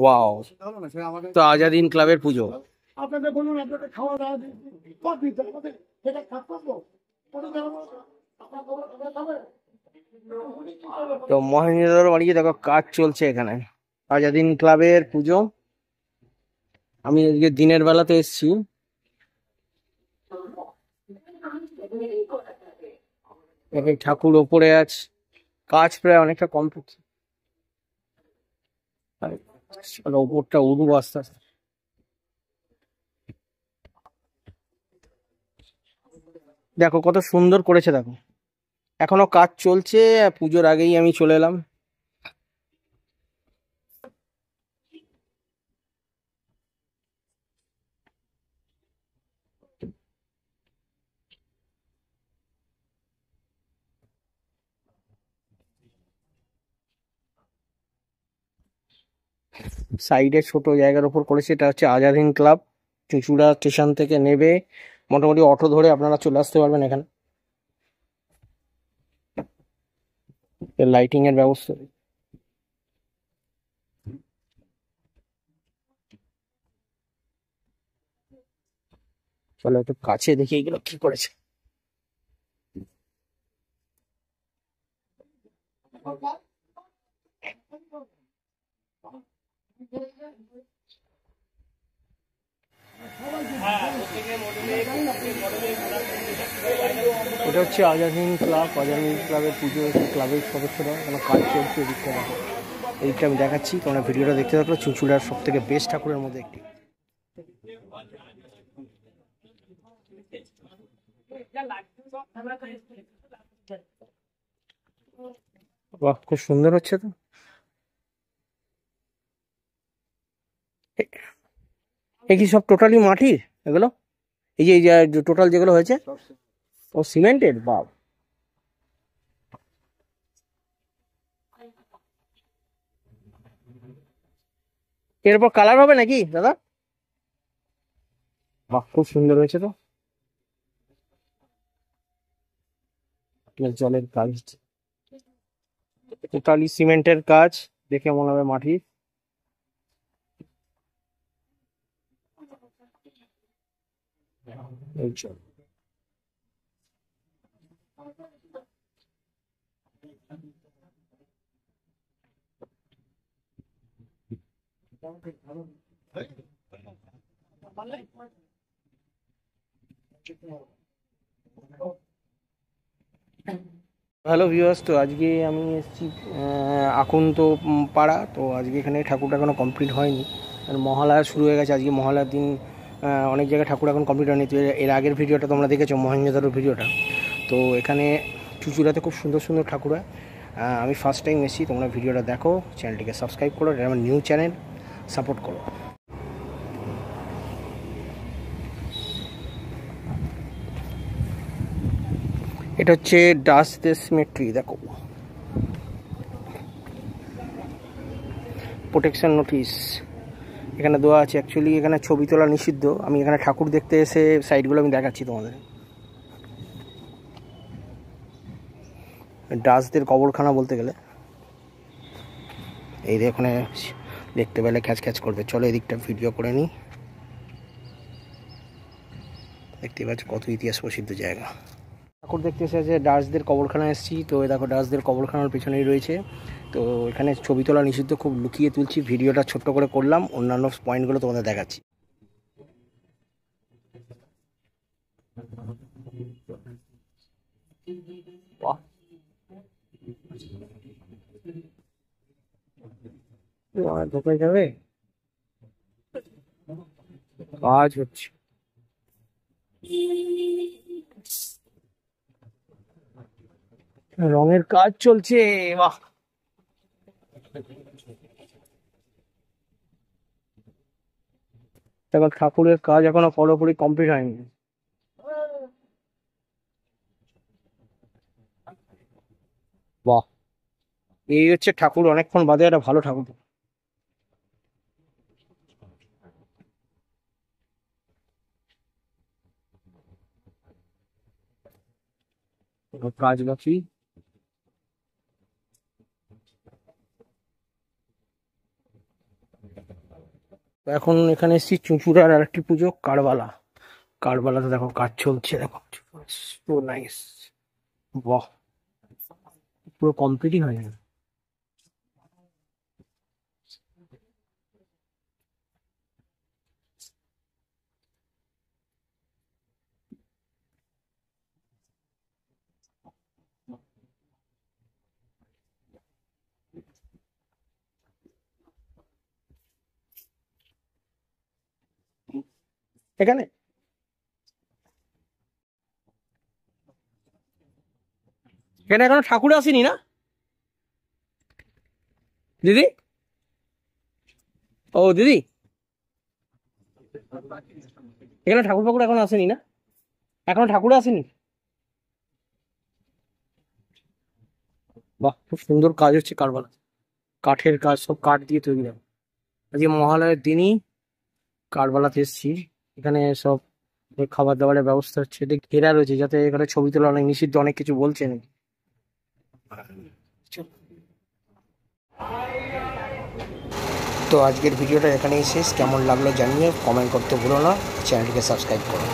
Wow, তো আজাদিন ক্লাবের পুজো। তো মহেন্দ্র বাড়ি দেখো কাজ চলছে এখানে, আজাদিন ক্লাবের পুজো। আমি আজকে দিনের বেলাতে এসেছি। ঠাকুর ওপরে আছে, কাজ প্রায় অনেকটা কমপ্লিট। ওপরটা উড়ু আস্তে আস্তে। দেখো কত সুন্দর করেছে, দেখো এখনো কাজ চলছে। পুজোর আগেই আমি চলে এলাম। সাইডে ছোট জায়গার উপর করেছে, এটা হচ্ছে আজাদিন ক্লাব। চুঁচুড়া স্টেশন থেকে নেবে মোটামুটি অটো ধরে আপনারা চলে আসতে পারবেন এখানে। লাইটিং এর ব্যবস্থা। চলো একটু কাছে দেখি এগুলো কি করেছে। এটা হচ্ছে আজাদিন ক্লাব, আজাদিন ক্লাবের পুজো। ক্লাবের সদস্যরা কোনো কাজ চলছে এদিকটা দেখো। এইটা আমি দেখাচ্ছি, তোমরা ভিডিওটা দেখতে থাকলো। চুঁচুড়ার সব থেকে বেস্ট ঠাকুরের মধ্যে একটি। বাহ, খুব সুন্দর হচ্ছে তো। এ কি সব টোটালি মাটির এগুলো? এই যে টোটাল যেগুলো হয়েছে ও সিমেন্টেড? বাহ, এরপর কালার হবে নাকি দাদা? বাহ, খুব সুন্দর হয়েছে তো। জলের কাজ, টোটালি সিমেন্টের কাজ, দেখে মনে হবে মাটির। এই চল। হ্যালো ভিউয়ার্স, তো আজকে আমি এসেছি আকন্ত পাড়া। তো আজকে এখানে ঠাকুরটা এখনো কমপ্লিট হয়নি, আর মহালয়া শুরু হয়ে গেছে। আজকে মহালয়ার দিন অনেক জায়গায় ঠাকুর এখন কমপ্লিট হয়নি। তো এর আগের ভিডিওটা তোমরা দেখেছো, মহেঞ্জোদারোর ভিডিওটা। তো এখানে চুঁচুড়াতে খুব সুন্দর সুন্দর ঠাকুর হয়। আমি ফার্স্ট টাইম এসেছি, তোমরা ভিডিওটা দেখো, চ্যানেলটিকে সাবস্ক্রাইব করো, এটা আমার নিউ চ্যানেল, সাপোর্ট করো। এটা হচ্ছে ডাস দেশ মেট্রি, দেখো প্রোটেকশন নোটিশ এখানে দেওয়া আছে। অ্যাকচুয়ালি এখানে ছবি তোলা নিষিদ্ধ। আমি এখানে ঠাকুর দেখতে এসে সাইডগুলো আমি দেখাচ্ছি তোমাদের। ডাসদের কবরখানা বলতে গেলে। এই এখানে দেখতে পেলে খ্যাচ খ্যাচ করবে। চলো এদিকটা ভিডিও করে নিই। দেখতে পাচ্ছ কত ইতিহাস প্রসিদ্ধ জায়গা। ঠাকুর দেখতে এসেছে ডাসদের কবরখানা এসেছি। তো দেখো ডাসদের কবরখানার পিছনেই রয়েছে। তো এখানে ছবি তোলা নিষিদ্ধ, খুব লুকিয়ে তুলছি। ভিডিওটা ছোট্ট করে করলাম, অন্যান্য পয়েন্টগুলো তোমাদের দেখাচ্ছি। ঢোকা যাবে, কাজ হচ্ছে। রঙের কাজ চলছে, বাহ। দেখো ঠাকুরের কাজ এখনো পুরোপুরি কমপ্লিট হয়নি। বাহ, এই হচ্ছে ঠাকুর অনেকক্ষণ বাদে একটা ভালো ঠাকুর। কাজ বাকি। এখন এখানে এসেছি চুঁচুড়ার আর একটি পুজো কারবালা। কারবালাতে দেখো কাজ চলছে, দেখো সো নাইস। বাহ, পুরো কমপ্লিটই হয়ে গেল। এখানে এখানে এখনো ঠাকুর আসেনি না দিদি? ও দিদি, এখানে ঠাকুর ফাকুর এখনো আসেনি না? এখনো ঠাকুর আসেনি? বাহ, খুব সুন্দর কাজ হচ্ছে কারবালা। কাঠের কাজ, সব কাঠ দিয়ে তৈরি হয়। আজকে মহালয়ের দিনই কারবালাতে এসেছি। এখানে সব খাবার দাবারের ব্যবস্থা হচ্ছে, এটা ঘেরা রয়েছে যাতে এখানে ছবি তোলা অনেক নিষিদ্ধ, অনেক কিছু বলছে নাকি। তো আজকের ভিডিওটা এখানেই শেষ। কেমন লাগলো জানিয়ে কমেন্ট করতে ভুলো না, চ্যানেলটিকে সাবস্ক্রাইব করো।